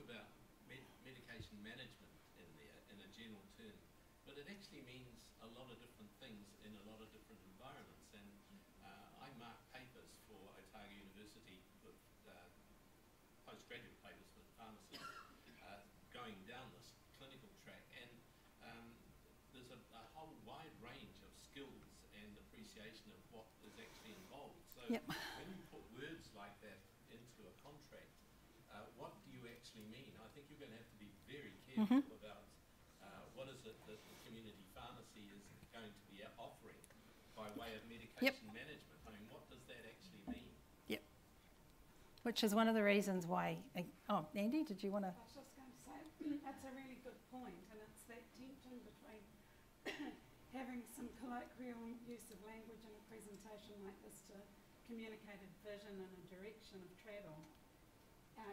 about medication management in there in a general term, but it actually means a lot of different things in a lot of different environments. And I mark papers for Otago University with postgraduate papers with pharmacists going down this clinical track, and there's a whole wide range of skills and appreciation of what is actually involved. So when you put words like that into a contract, what do you actually mean? I think you're going to have to be very careful about what is it that the community pharmacy is going to be offering by way of medication management. I mean, what does that actually mean? Which is one of the reasons why... Oh, Andy, did you want to... I was just going to say, that's a really good point, and it's that tension between having some colloquial use of language in a presentation like this to communicate a vision and a direction of travel,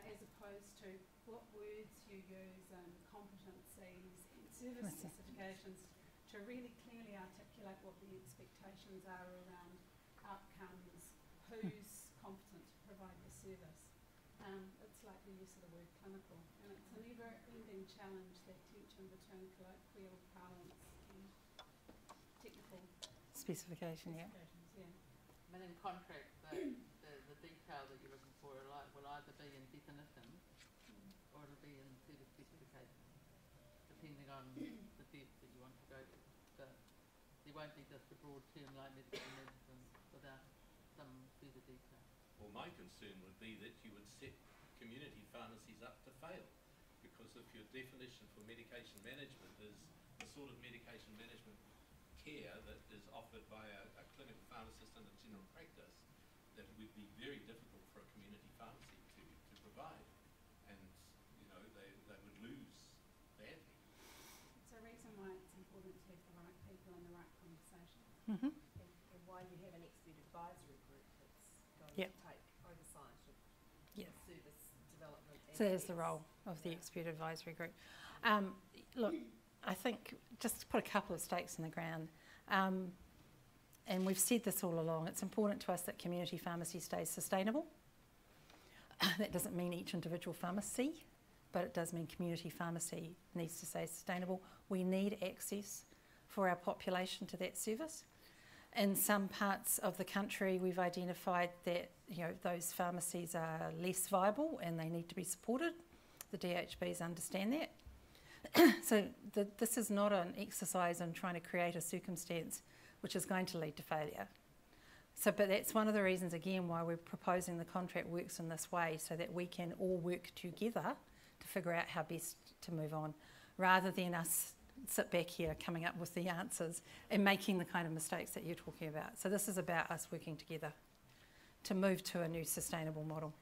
as opposed to what words you use and competencies and service specifications to really clearly articulate what the expectations are around outcomes, who's competent to provide the service. It's like the use of the word clinical, and it's a never-ending challenge, that tension between colloquial parlance and technical specification, yeah. I mean, in contract, the detail that you're looking for will either be in definition or it'll be in further specification, depending on the depth that you want to go to. So there won't be just a broad term like medical medicine without some further detail. Well, my concern would be that you would set community pharmacies up to fail, because if your definition for medication management is the sort of medication management care that is offered by a clinical pharmacist in a general practice, that would be very difficult for a community pharmacy to provide, and they would lose badly. It's a reason why it's important to have the right people and the right conversations. And why you have an expert advisory group that's going to take oversight of service development. So there's the role of the expert advisory group. Look, I think just to put a couple of stakes in the ground, and we've said this all along, it's important to us that community pharmacy stays sustainable. That doesn't mean each individual pharmacy, but it does mean community pharmacy needs to stay sustainable. We need access for our population to that service. In some parts of the country, we've identified that those pharmacies are less viable and they need to be supported. The DHBs understand that. So this is not an exercise in trying to create a circumstance which is going to lead to failure. But that's one of the reasons, again, why we're proposing the contract works in this way, so that we can all work together to figure out how best to move on, rather than us sit back here coming up with the answers and making the kind of mistakes that you're talking about. So this is about us working together to move to a new sustainable model.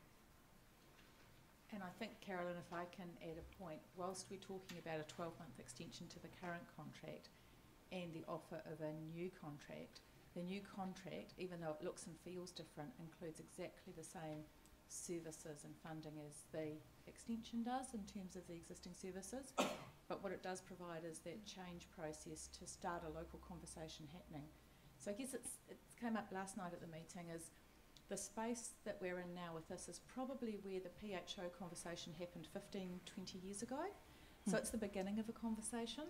And I think, Carolyn, if I can add a point, whilst we're talking about a 12-month extension to the current contract and the offer of a new contract, the new contract, even though it looks and feels different, includes exactly the same services and funding as the extension does in terms of the existing services. But what it does provide is that change process to start a local conversation happening. So I guess it came up last night at the meeting, is the space that we're in now with this is probably where the PHO conversation happened 15, 20 years ago. So it's the beginning of a conversation,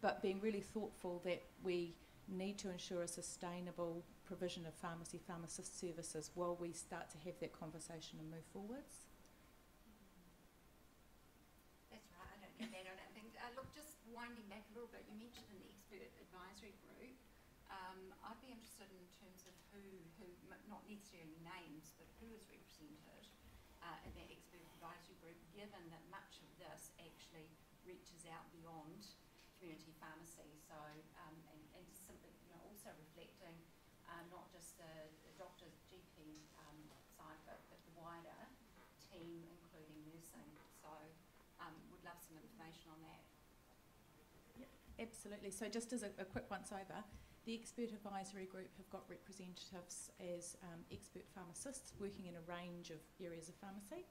but being really thoughtful that we need to ensure a sustainable provision of pharmacist services while we start to have that conversation and move forwards. That's right, I don't get that, I don't think. Look, just winding back a little bit, you mentioned an expert advisory group. I'd be interested in terms of who, not necessarily names, but who is represented in that expert advisory group, given that much of this actually reaches out beyond community pharmacy. So, and simply, also reflecting not just the doctor's GP side, but the wider team, including nursing. So, would love some information on that. Yep, absolutely. So just as a quick once over, the expert advisory group have got representatives as expert pharmacists working in a range of areas of pharmacy.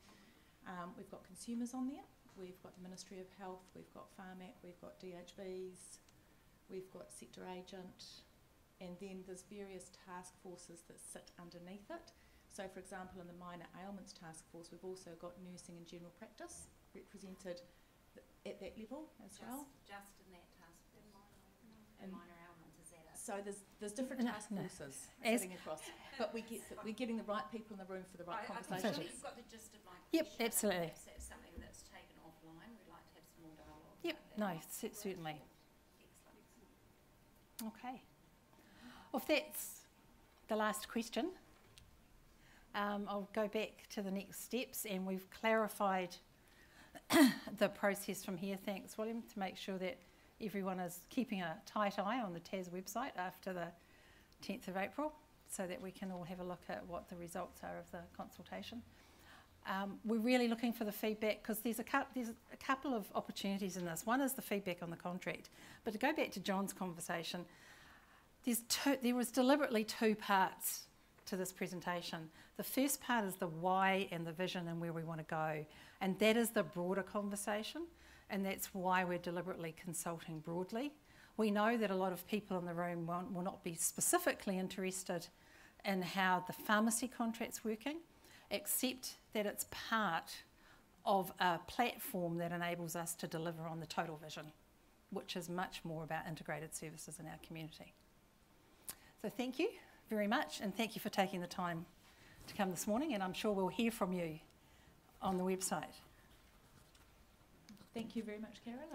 We've got consumers on there, we've got the Ministry of Health, we've got Pharmac, we've got DHBs, we've got sector agent, and then there's various task forces that sit underneath it. So, for example, in the minor ailments task force, we've also got nursing and general practice represented at that level as well. Just in that task force. And minor ailments, is that it? so there's different task forces sitting across, but we're getting the right people in the room for the right I can conversation. see you've got the gist of my Yep, question. and absolutely. Perhaps that's something that's taken offline. We'd like to have some more dialogue. Yep, about no, that. certainly. Excellent. Okay. Well, if that's the last question, I'll go back to the next steps, and we've clarified the process from here. Thanks, William, to make sure that everyone is keeping a tight eye on the TAS website after the 10th of April, so that we can all have a look at what the results are of the consultation. We're really looking for the feedback, because there's a couple of opportunities in this. One is the feedback on the contract, but to go back to John's conversation, there was deliberately two parts to this presentation. The first part is the why and the vision and where we want to go, and that is the broader conversation, and that's why we're deliberately consulting broadly. We know that a lot of people in the room will not be specifically interested in how the pharmacy contract's working, except that it's part of a platform that enables us to deliver on the total vision, which is much more about integrated services in our community. So thank you very much, and thank you for taking the time to come this morning, and I'm sure we'll hear from you on the website. Thank you very much, Carolyn.